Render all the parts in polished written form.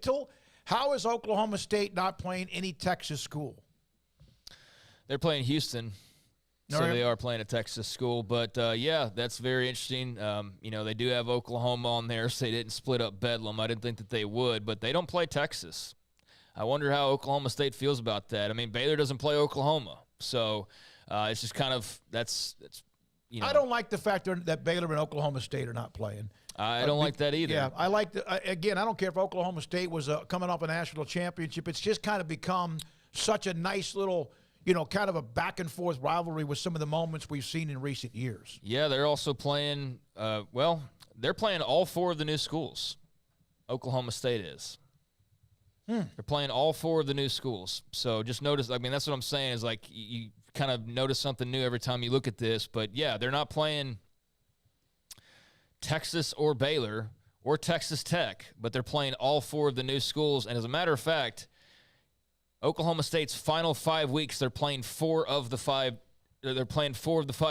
till how is Oklahoma State not playing any Texas school? They're playing Houston. So they are playing a Texas school. But, yeah, that's very interesting. They do have Oklahoma on there, so they didn't split up Bedlam. I didn't think that they would, but they don't play Texas. I wonder how Oklahoma State feels about that. I mean, Baylor doesn't play Oklahoma. So it's just kind of that's. I don't like the fact that Baylor and Oklahoma State are not playing. I don't like that either. Yeah, I like again, I don't care if Oklahoma State was coming off a national championship. It's just kind of become such a nice little – kind of a back-and-forth rivalry with some of the moments we've seen in recent years. Yeah, they're also playing they're playing all 4 of the new schools. Oklahoma State is. They're playing all 4 of the new schools. So just notice, I mean, that's what I'm saying is, like, you kind of notice something new every time you look at this. But, yeah, they're not playing Texas or Baylor or Texas Tech, but they're playing all 4 of the new schools. And as a matter of fact, Oklahoma State's final 5 weeks, they're playing 4 of the 5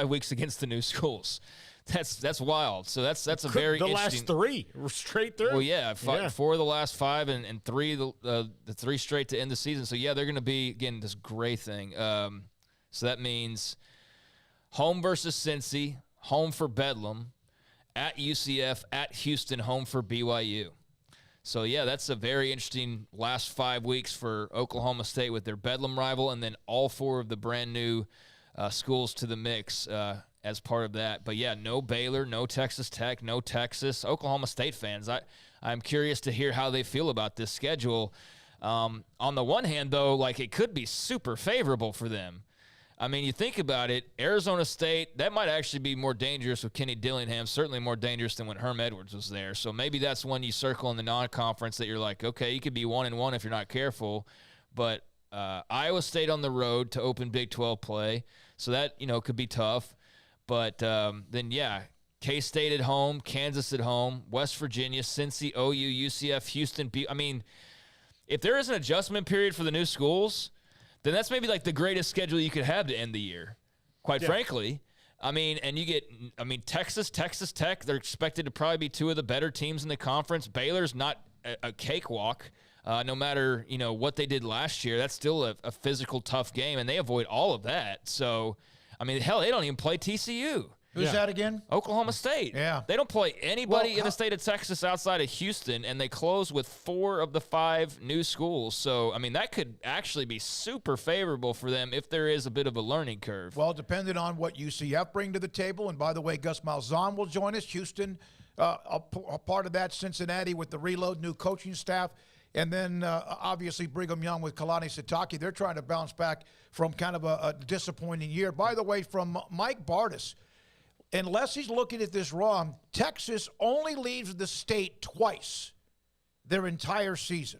weeks against the new schools. That's wild. So that's a very interesting. The last 3 straight through. Well, yeah, 4 of the last 5 and 3 the 3 straight to end the season. So yeah, they're going to be again this great thing. So that means home versus Cincy, home for Bedlam, at UCF, at Houston, home for BYU. So, yeah, that's a very interesting last 5 weeks for Oklahoma State with their Bedlam rival and then all 4 of the brand-new schools to the mix as part of that. But, yeah, no Baylor, no Texas Tech, no Texas. Oklahoma State fans, I'm curious to hear how they feel about this schedule. On the one hand, though, like it could be super favorable for them. I mean, you think about it, Arizona State, that might actually be more dangerous with Kenny Dillingham, certainly more dangerous than when Herm Edwards was there. So maybe that's one you circle in the non-conference that you're like, okay, you could be 1-1 if you're not careful. But Iowa State on the road to open Big 12 play, so that, could be tough. But then, yeah, K-State at home, Kansas at home, West Virginia, Cincy, OU, UCF, Houston. I mean, if there is an adjustment period for the new schools, then that's maybe like the greatest schedule you could have to end the year, quite frankly. I mean, and you get, Texas Tech, they're expected to probably be 2 of the better teams in the conference. Baylor's not a cakewalk, no matter, what they did last year. That's still a physical, tough game, and they avoid all of that. So, I mean, hell, they don't even play TCU. Who's that again? Oklahoma State. Yeah. They don't play anybody in the state of Texas outside of Houston, and they close with 4 of the 5 new schools. So, I mean, that could actually be super favorable for them if there is a bit of a learning curve. Well, depending on what UCF bring to the table, and by the way, Gus Malzahn will join us. Houston, a part of that. Cincinnati with the reload, new coaching staff. And then, obviously, Brigham Young with Kalani Sitake. They're trying to bounce back from kind of a disappointing year. By the way, from Mike Bartis, unless he's looking at this wrong, Texas only leaves the state twice their entire season.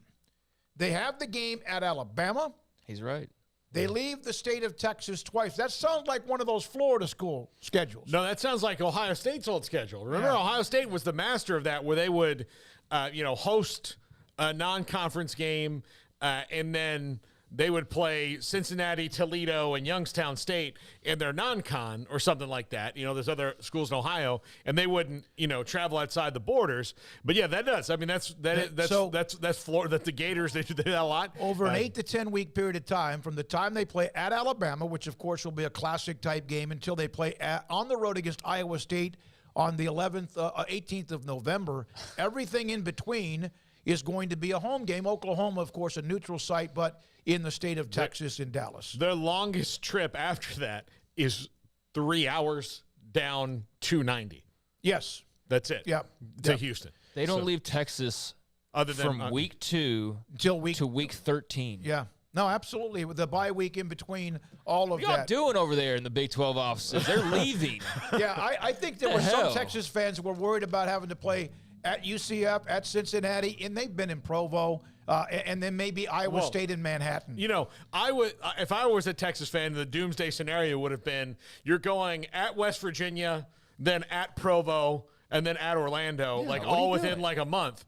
They have the game at Alabama. He's right. They leave the state of Texas twice. That sounds like one of those Florida school schedules. No, that sounds like Ohio State's old schedule. Remember, Ohio State was the master of that, where they would, host a non-conference game, and then they would play Cincinnati, Toledo, and Youngstown State in their non-con or something like that. There's other schools in Ohio, and they wouldn't, travel outside the borders. But yeah, that does. I mean, that's Florida. That the Gators, they do that a lot. Over an 8 to 10 week period of time, from the time they play at Alabama, which of course will be a classic type game, until they play on the road against Iowa State on the 18th of November. Everything in between is going to be a home game. Oklahoma, of course, a neutral site, but in the state of Texas in Dallas. Their longest trip after that is 3 hours down 290. Yes. That's it. Yeah. To Houston. They don't leave Texas other than from week 2 to week 13. Yeah. No, absolutely. With the bye week in between all of that. What are y'all doing over there in the Big 12 offices? They're leaving. Yeah, I think there were some Texas fans who were worried about having to play at UCF, at Cincinnati, and they've been in Provo, and then maybe Iowa State and Manhattan. If I was a Texas fan, the doomsday scenario would have been you're going at West Virginia, then at Provo, and then at Orlando, all within like a month.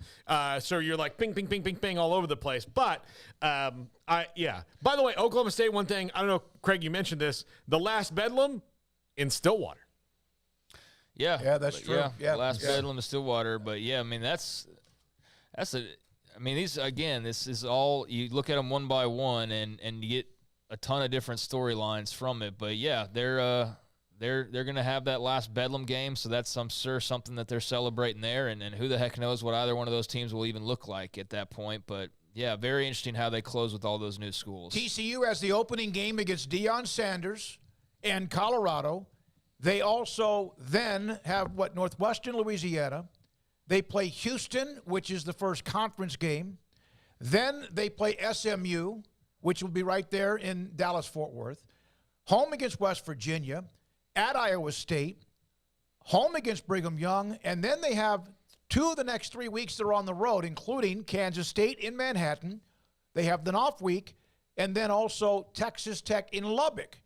So you're like ping, ping, ping, ping, ping all over the place. But, By the way, Oklahoma State, one thing, I don't know, Craig, you mentioned this, the last Bedlam in Stillwater. Yeah, that's true. Yeah, last Bedlam in Stillwater. But, yeah, I mean, I mean, this is all, you look at them one by one and you get a ton of different storylines from it. But yeah, they're going to have that last Bedlam game, so that's, I'm sure, something that they're celebrating there, and who the heck knows what either one of those teams will even look like at that point. But yeah, very interesting how they close with all those new schools. TCU has the opening game against Deion Sanders and Colorado. They also then have, Northwestern Louisiana. They play Houston, which is the first conference game. Then they play SMU, which will be right there in Dallas-Fort Worth. Home against West Virginia. At Iowa State. Home against Brigham Young. And then they have 2 of the next 3 weeks they're on the road, including Kansas State in Manhattan. They have an off week. And then also Texas Tech in Lubbock.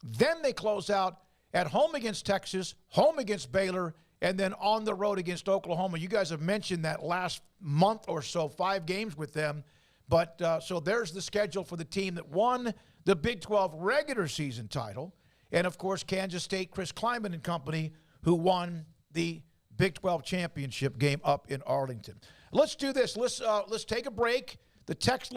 Then they close out at home against Texas, home against Baylor, and then on the road against Oklahoma. You guys have mentioned that last month or so, 5 games with them. But so there's the schedule for the team that won the Big 12 regular season title. And, of course, Kansas State, Chris Kleiman and company, who won the Big 12 championship game up in Arlington. Let's do this. Let's take a break. The text